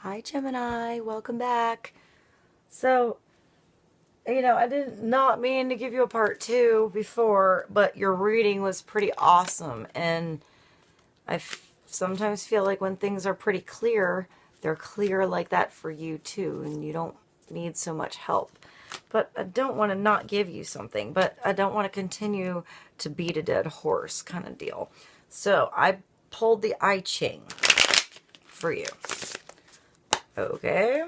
Hi Gemini, welcome back. So, I did not mean to give you a part two before, but your reading was pretty awesome. And sometimes feel like when things are pretty clear, they're clear like that for you too, and you don't need so much help. But I don't want to not give you something, but I don't want to continue to beat a dead horse kind of deal. So I pulled the I Ching for you. Okay,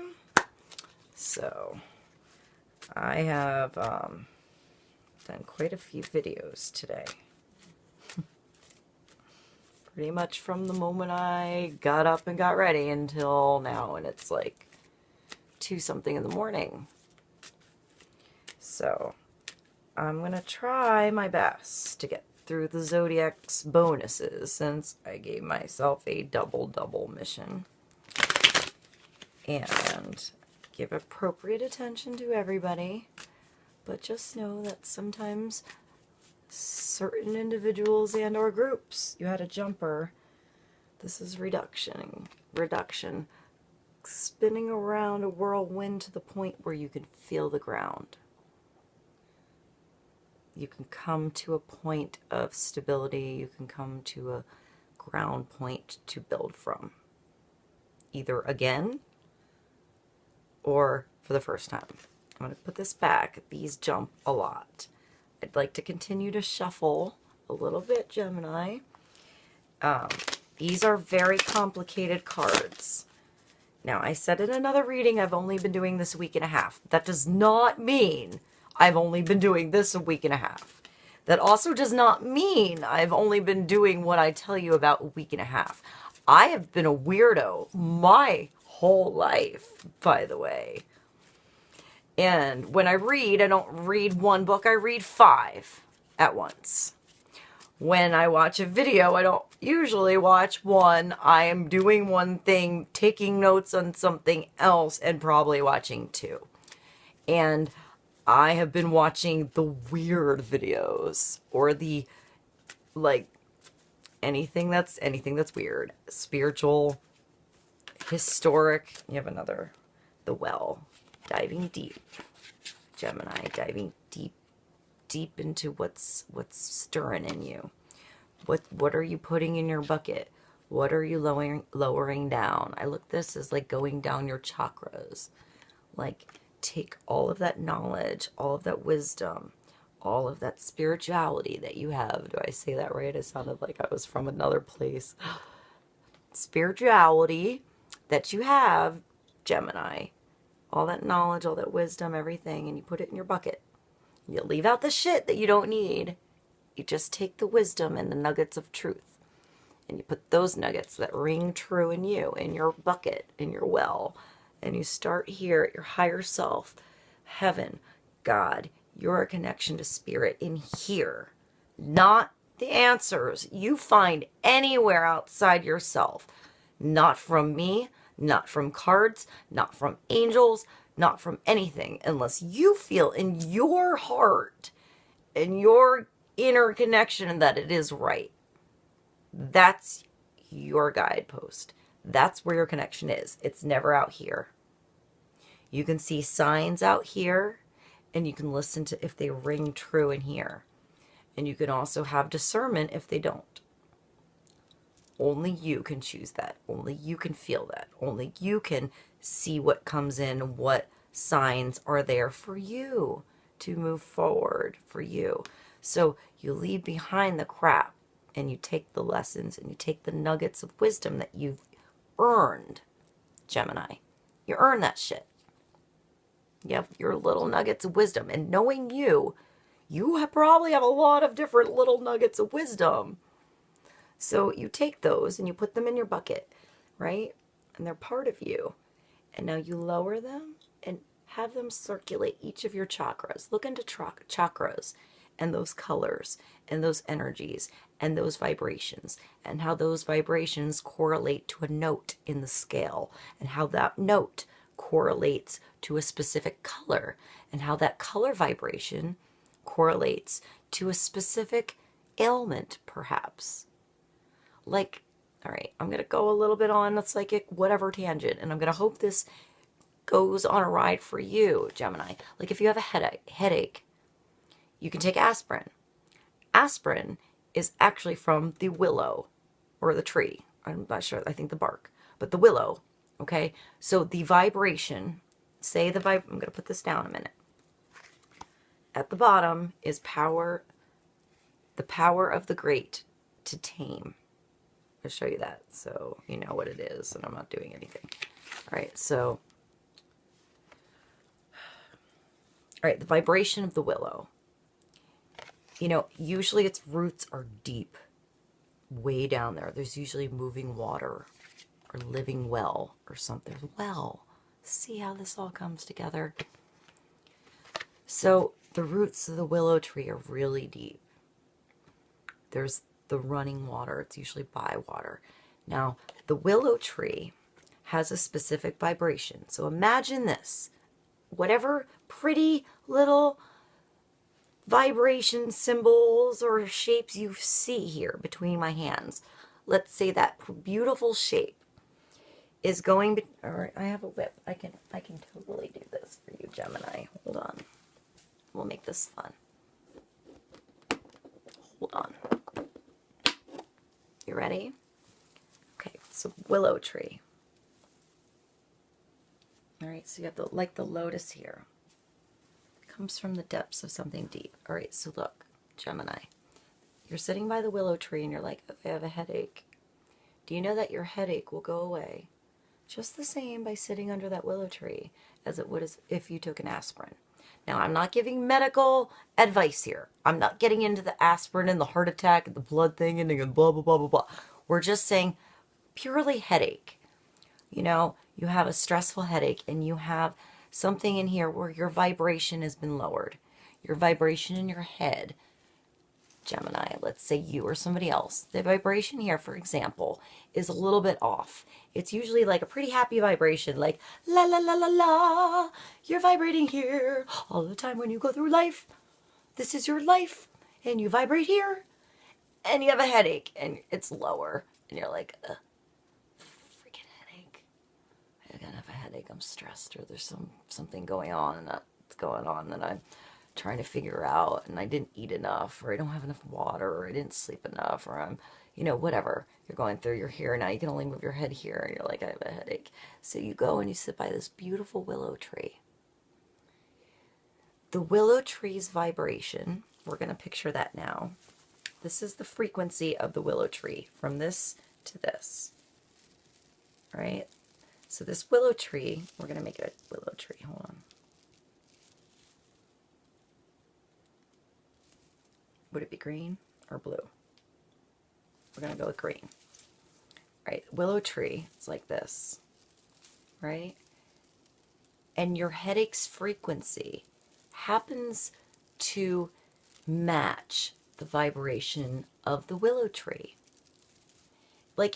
so I have done quite a few videos today. Pretty much from the moment I got up and got ready until now, and it's like 2 something in the morning. So I'm gonna try my best to get through the Zodiac's bonuses since I gave myself a double mission. And give appropriate attention to everybody, but just know that sometimes certain individuals and or groups, you had a jumper. This is reduction, spinning around a whirlwind to the point where you can feel the ground. You can come to a point of stability, you can come to a ground point to build from, either again or for the first time. I'm going to put this back. These jump a lot. I'd like to continue to shuffle a little bit, Gemini. These are very complicated cards. Now, I said in another reading I've only been doing this a week and a half. That does not mean I've only been doing this a week and a half. That also does not mean I've only been doing what I tell you about a week and a half. I have been a weirdo my whole life, by the way. And when I read, I don't read one book, I read 5 at once. When I watch a video, I don't usually watch one. I am doing one thing, taking notes on something else, and probably watching 2. And I have been watching the weird videos, or the, like, anything that's weird. Spiritual, historic. You have another, the well. Diving deep, Gemini, diving deep into what's stirring in you. What are you putting in your bucket? What are you lowering down? I look at this as like going down your chakras. Like, take all of that knowledge, all of that wisdom, all of that spirituality that you have. Do I say that right? It sounded like I was from another place. Spirituality that you have, Gemini. All that knowledge, all that wisdom, everything, and you put it in your bucket. You leave out the shit that you don't need. You just take the wisdom and the nuggets of truth, and you put those nuggets that ring true in you, in your bucket, in your well, and you start here at your higher self, heaven, God, your connection to spirit in here, not the answers you find anywhere outside yourself, not from me, not from cards, not from angels, not from anything, unless you feel in your heart and your inner connection that it is right. That's your guidepost. That's where your connection is. It's never out here. You can see signs out here, and you can listen to if they ring true in here. And you can also have discernment if they don't. Only you can choose that. Only you can feel that. Only you can see what comes in, what signs are there for you to move forward for you. So you leave behind the crap and you take the lessons and you take the nuggets of wisdom that you've earned, Gemini. You earn that shit. You have your little nuggets of wisdom. And knowing you probably have a lot of different little nuggets of wisdom. So you take those and you put them in your bucket, right? And they're part of you. And now you lower them and have them circulate each of your chakras. Look into chakras and those colors and those energies and those vibrations and how those vibrations correlate to a note in the scale and how that note correlates to a specific color and how that color vibration correlates to a specific ailment, perhaps. Like, All right, I'm going to go a little bit on a psychic whatever tangent, and I'm going to hope this goes on a ride for you, Gemini. Like if you have a headache, you can take aspirin. Aspirin is actually from the willow or the tree. I'm not sure. I think the bark, but the willow. Okay. So the vibration, I'm going to put this down a minute. At the bottom is power, the power of the great to tame. I'll show you that so you know what it is, and I'm not doing anything. All right. So, all right, the vibration of the willow. You know, usually its roots are deep, way down there. There's usually moving water or living well or something. Well, see how this all comes together? So the roots of the willow tree are really deep. There's the running water. It's usually by water. Now, the willow tree has a specific vibration. So imagine this. Whatever pretty little vibration symbols or shapes you see here between my hands. Let's say that beautiful shape is going. All right, I have a whip. I can totally do this for you, Gemini. Hold on. We'll make this fun. Hold on. You ready? Okay, so willow tree. All right, so you have the lotus here. Comes from the depths of something deep. All right, so look, Gemini, you're sitting by the willow tree and you're like, okay, I have a headache. Do you know that your headache will go away just the same by sitting under that willow tree as it would if you took an aspirin? Now, I'm not giving medical advice here. I'm not getting into the aspirin and the heart attack and the blood thing and blah, blah, blah, blah, blah. We're just saying purely headache. You know, you have a stressful headache and you have something in here where your vibration has been lowered. Your vibration in your head, Gemini, let's say you or somebody else. The vibration here, for example, is a little bit off. It's usually like a pretty happy vibration, like la la la la la. You're vibrating here all the time when you go through life. This is your life, and you vibrate here, and you have a headache, and it's lower, and you're like, freaking headache. I gotta have a headache. I'm stressed, or there's something going on that's going on that I'm trying to figure out, and I didn't eat enough, or I don't have enough water, or I didn't sleep enough, or I'm, you know, whatever you're going through. You're here now. You can only move your head here, and you're like, I have a headache. So you go and you sit by this beautiful willow tree. The willow tree's vibration, we're going to picture that now. This is the frequency of the willow tree from this to this. All right? So this willow tree, we're going to make it a willow tree. Hold on. Would it be green or blue? We're going to go with green. All right, willow tree is like this, right? And your headache's frequency happens to match the vibration of the willow tree. They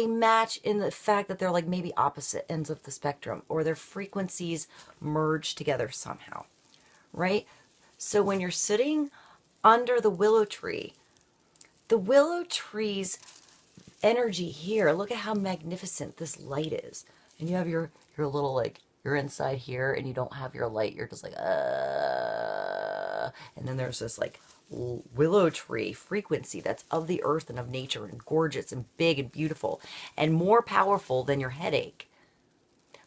match in the fact that they're like maybe opposite ends of the spectrum, or their frequencies merge together somehow, right? So when you're sitting under the willow tree's energy here, look at how magnificent this light is. And you have your little, like, you're inside here and you don't have your light. You're just like, and then there's this like willow tree frequency that's of the earth and of nature and gorgeous and big and beautiful and more powerful than your headache.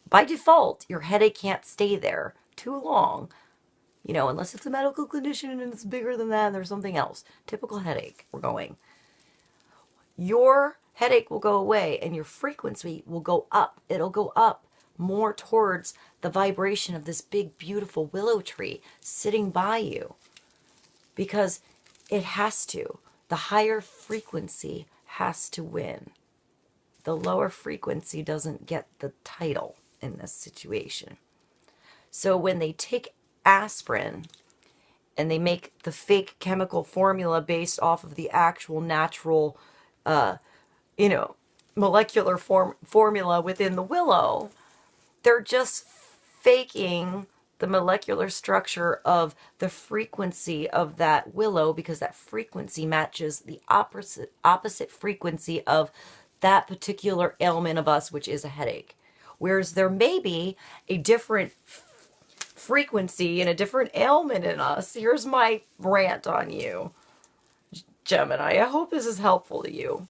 By default, your headache can't stay there too long. You know, unless it's a medical condition and it's bigger than that and there's something else. Typical headache, we're going. Your headache will go away and your frequency will go up. It'll go up more towards the vibration of this big, beautiful willow tree sitting by you. Because it has to. The higher frequency has to win. The lower frequency doesn't get the title in this situation. So when they take aspirin and they make the fake chemical formula based off of the actual natural molecular formula within the willow, they're just faking the molecular structure of the frequency of that willow, because that frequency matches the opposite frequency of that particular ailment of us, which is a headache. Whereas there may be a different frequency and a different ailment in us. Here's my rant on you, Gemini. I hope this is helpful to you.